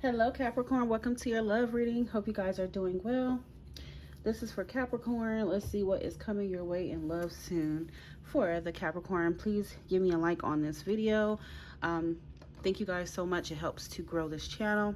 Hello Capricorn, welcome to your love reading. Hope you guys are doing well. This is for Capricorn. Let's see what is coming your way in love soon for the Capricorn. Please give me a like on this video. Thank you guys so much. It helps to grow this channel.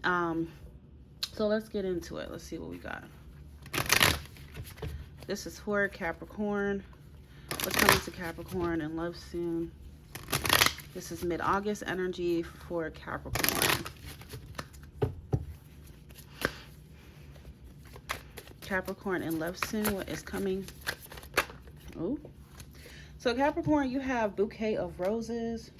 So let's get into it. Let's see what we got. This is for Capricorn. What's coming to Capricorn in love soon? This is mid-August energy for Capricorn. Capricorn in love soon. What is coming? Oh, so Capricorn, you have bouquet of roses.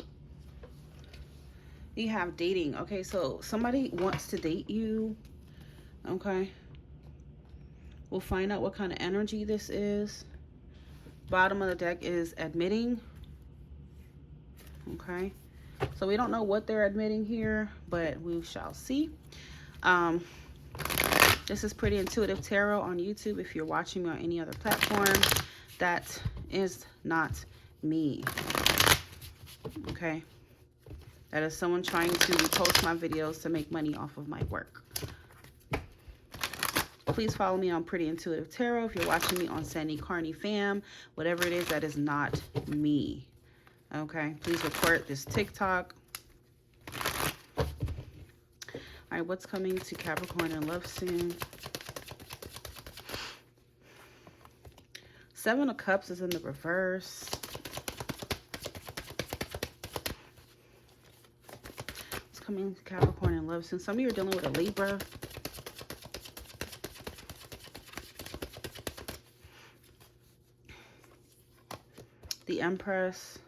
You have dating. Okay, so somebody wants to date you. Okay, we'll find out what kind of energy this is. Bottom of the deck is admitting. Okay, so we don't know what they're admitting here, but we shall see. This is Pretty Intuitive Tarot on YouTube. If you're watching me on any other platform, that is not me. Okay, that is someone trying to repost my videos to make money off of my work. Please follow me on Pretty Intuitive Tarot. If you're watching me on Sandy Carney Fam, whatever it is, that is not me. Okay, please report this TikTok. All right, what's coming to Capricorn in love soon? Seven of Cups is in the reverse. What's coming to Capricorn in love soon? Some of you are dealing with a Libra. The Empress.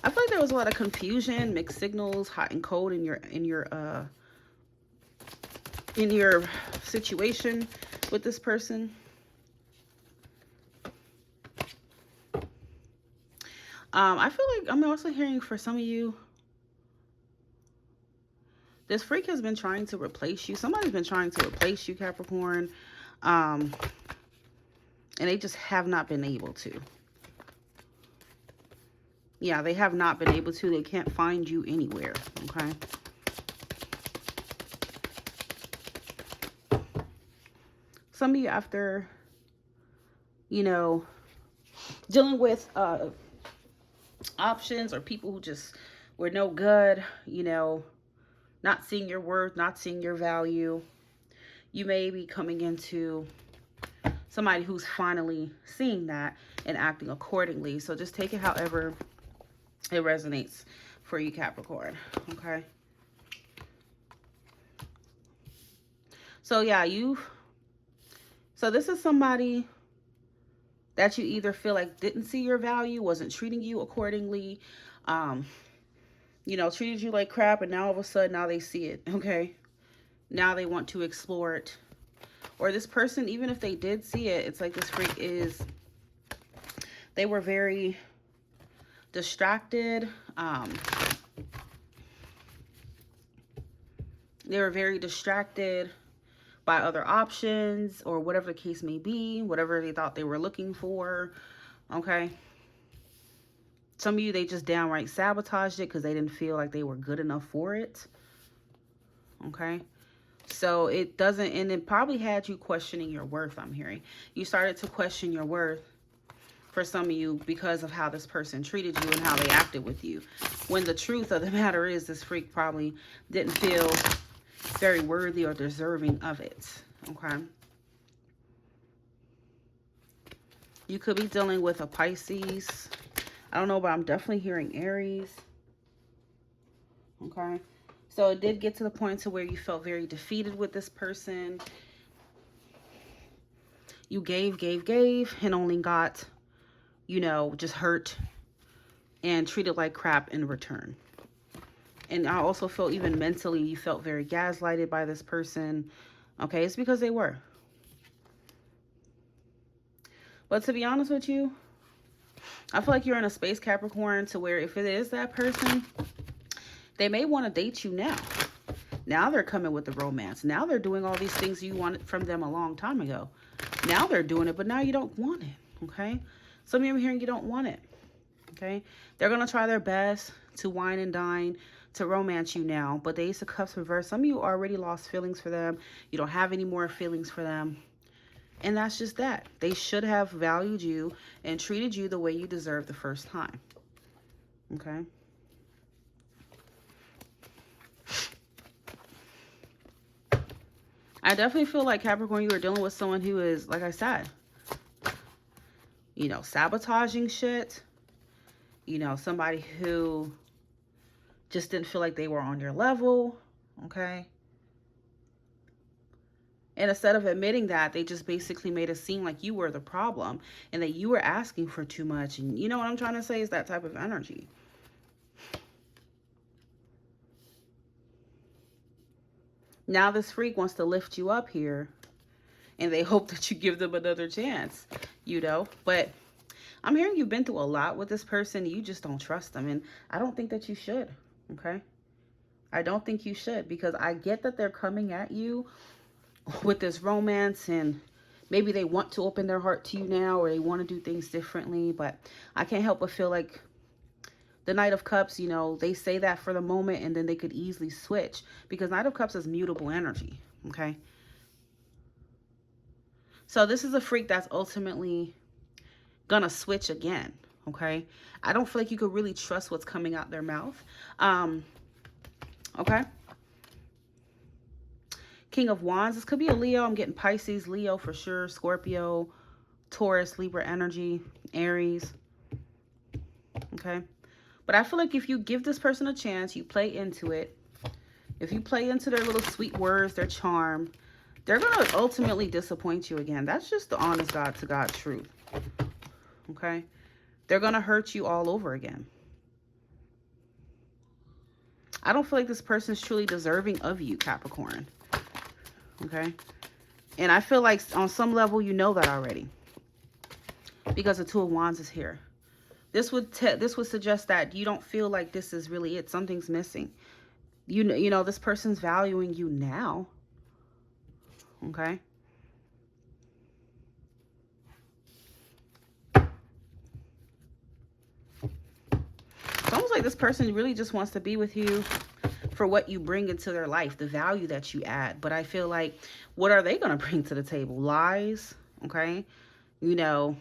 I feel like there was a lot of confusion, mixed signals, hot and cold in your situation with this person. I feel like I'm also hearing for some of you, this freak has been trying to replace you. Somebody's been trying to replace you, Capricorn, and they just have not been able to. Yeah, they have not been able to. They can't find you anywhere, okay? Some of you, after, you know, dealing with options or people who just were no good, you know, not seeing your worth, not seeing your value, you may be coming into somebody who's finally seeing that and acting accordingly. So just take it however it resonates for you, Capricorn. Okay, so yeah, so this is somebody that you either feel like didn't see your value, wasn't treating you accordingly, you know, treated you like crap, and now all of a sudden now they see it. Okay, now they want to explore it. Or this person, even if they did see it, it's like this freak is, they were very distracted. They were very distracted by other options or whatever the case may be, whatever they thought they were looking for. Okay, some of you, they just downright sabotaged it because they didn't feel like they were good enough for it. Okay, so it doesn't, and it probably had you questioning your worth. I'm hearing you started to question your worth for some of you because of how this person treated you and how they acted with you, when the truth of the matter is this freak probably didn't feel very worthy or deserving of it. Okay, you could be dealing with a Pisces. I don't know, but I'm definitely hearing Aries. Okay, so it did get to the point to where you felt very defeated with this person. You gave, and only got, you know, just hurt and treated like crap in return. And I also feel even mentally, you felt very gaslighted by this person. Okay, it's because they were. But to be honest with you, I feel like you're in a space, Capricorn, to where if it is that person, they may want to date you now. Now they're coming with the romance. Now they're doing all these things you wanted from them a long time ago. Now they're doing it, but now you don't want it, okay? Some of you are hearing you don't want it, okay? They're going to try their best to wine and dine, to romance you now. But the Ace of Cups reversed. Some of you already lost feelings for them. You don't have any more feelings for them. And that's just that. They should have valued you and treated you the way you deserved the first time. Okay? I definitely feel like, Capricorn, you are dealing with someone who is, like I said, you know, sabotaging shit. You know, somebody who just didn't feel like they were on your level. Okay? And instead of admitting that, they just basically made it seem like you were the problem and that you were asking for too much. And you know what I'm trying to say is that type of energy. Now this freak wants to lift you up here, and they hope that you give them another chance, you know. But I'm hearing you've been through a lot with this person. You just don't trust them, and I don't think that you should, okay? I don't think you should, because I get that they're coming at you with this romance, and maybe they want to open their heart to you now, or they want to do things differently, but I can't help but feel like the Knight of Cups, you know, they say that for the moment, and then they could easily switch, because Knight of Cups is mutable energy, okay? So this is a freak that's ultimately gonna switch again, okay? I don't feel like you could really trust what's coming out their mouth. Okay? King of Wands. This could be a Leo. I'm getting Pisces, Leo for sure, Scorpio, Taurus, Libra energy, Aries. Okay? But I feel like if you give this person a chance, you play into it. If you play into their little sweet words, their charm, they're going to ultimately disappoint you again. That's just the honest God to God truth. Okay? They're going to hurt you all over again. I don't feel like this person is truly deserving of you, Capricorn. Okay? And I feel like on some level you know that already, because the Two of Wands is here. This would suggest that you don't feel like this is really it. Something's missing. You know this person's valuing you now. Okay? It's almost like this person really just wants to be with you for what you bring into their life, the value that you add. But I feel like, what are they going to bring to the table? Lies, okay? You know,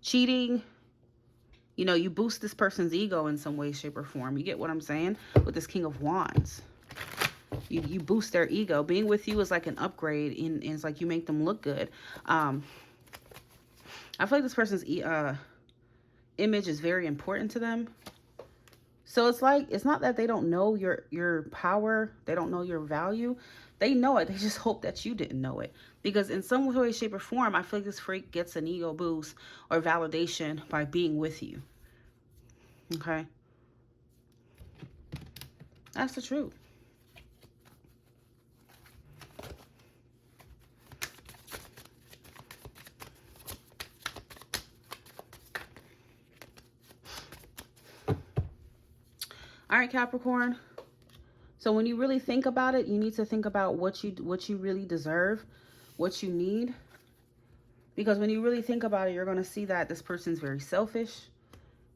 cheating. You know, you boost this person's ego in some way, shape, or form. You get what I'm saying? With this King of Wands. You boost their ego. Being with you is like an upgrade, and it's like you make them look good. I feel like this person's image is very important to them. So it's like, it's not that they don't know your power. They don't know your value. They know it. They just hope that you didn't know it. Because in some way, shape, or form, I feel like this freak gets an ego boost or validation by being with you. Okay? That's the truth. All right, Capricorn. So when you really think about it, you need to think about what you really deserve, what you need. Because when you really think about it, you're going to see that this person's very selfish.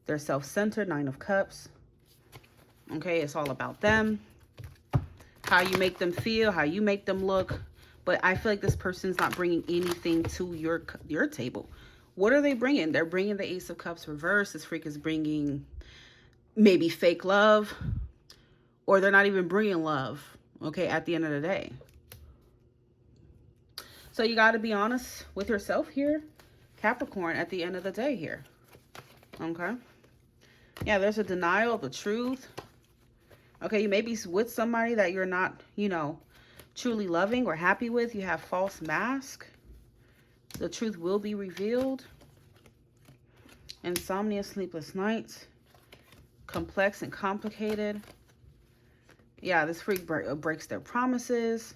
They're self-centered, Nine of Cups. Okay, it's all about them. How you make them feel, how you make them look. But I feel like this person's not bringing anything to your table. What are they bringing? They're bringing the Ace of Cups reverse. This freak is bringing maybe fake love, or they're not even bringing love, okay, at the end of the day. So you got to be honest with yourself here, Capricorn, at the end of the day here, okay? Yeah, there's a denial of the truth. Okay, you may be with somebody that you're not, you know, truly loving or happy with. You have false mask. The truth will be revealed. Insomnia, sleepless nights. Complex and complicated. Yeah, this freak breaks their promises.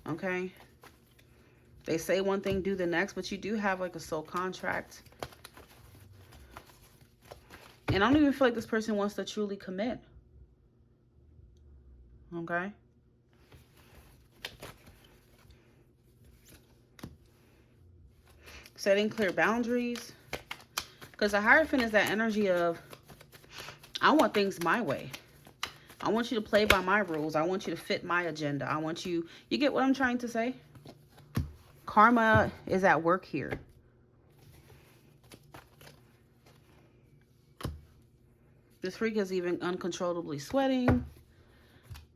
Okay. They say one thing, do the next, but you do have like a soul contract. And I don't even feel like this person wants to truly commit. Okay. Setting clear boundaries. Because the Hierophant is that energy of, I want things my way. I want you to play by my rules. I want you to fit my agenda. I want you, you get what I'm trying to say? Karma is at work here. This freak is even uncontrollably sweating.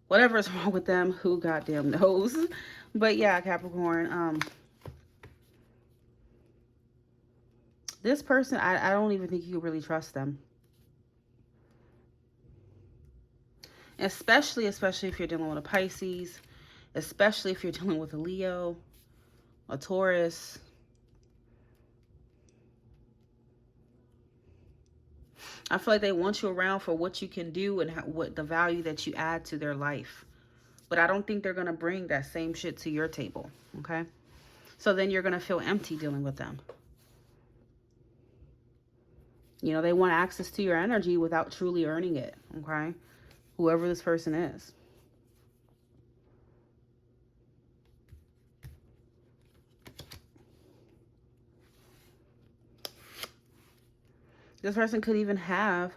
Whatever is wrong with them, who goddamn knows? But yeah, Capricorn, this person, I don't even think you really trust them. Especially if you're dealing with a Pisces, especially if you're dealing with a Leo, a Taurus. I feel like they want you around for what you can do and what the value that you add to their life. But I don't think they're going to bring that same shit to your table, okay? So then you're going to feel empty dealing with them. You know, they want access to your energy without truly earning it, okay? Whoever this person is. This person could even have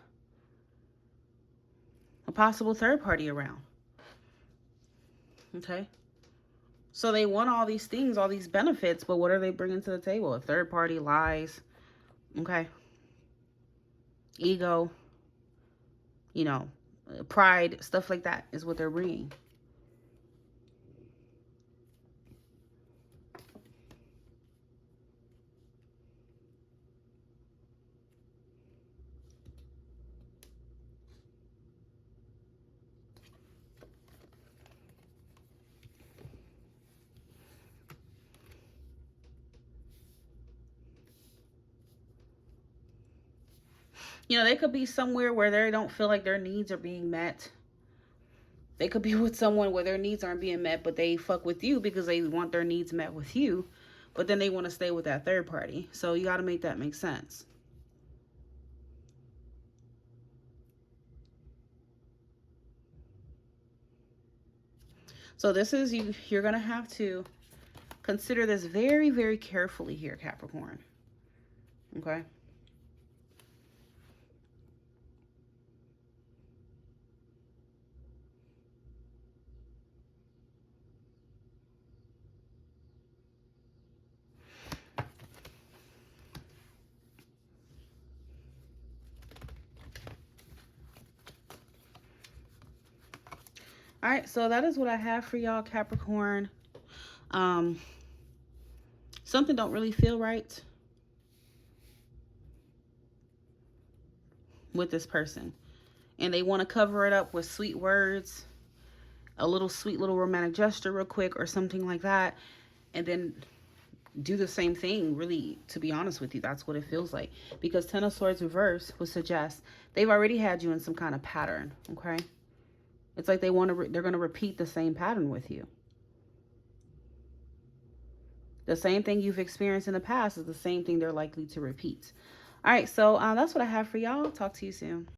a possible third party around. Okay? So they want all these things, all these benefits, but what are they bringing to the table? A third party, lies, okay? Ego, you know, pride, stuff like that is what they're bringing. You know, they could be somewhere where they don't feel like their needs are being met. They could be with someone where their needs aren't being met, but they fuck with you because they want their needs met with you. But then they want to stay with that third party. So you got to make that make sense. So this is, you're going to have to consider this very, very carefully here, Capricorn. Okay? All right, so that is what I have for y'all, Capricorn. Something don't really feel right with this person. And they want to cover it up with sweet words, a little sweet little romantic gesture real quick or something like that. And then do the same thing, really, to be honest with you. That's what it feels like. Because Ten of Swords reverse would suggest they've already had you in some kind of pattern, okay? It's like they're going to repeat the same pattern with you. The same thing you've experienced in the past is the same thing they're likely to repeat. All right, so that's what I have for y'all. Talk to you soon.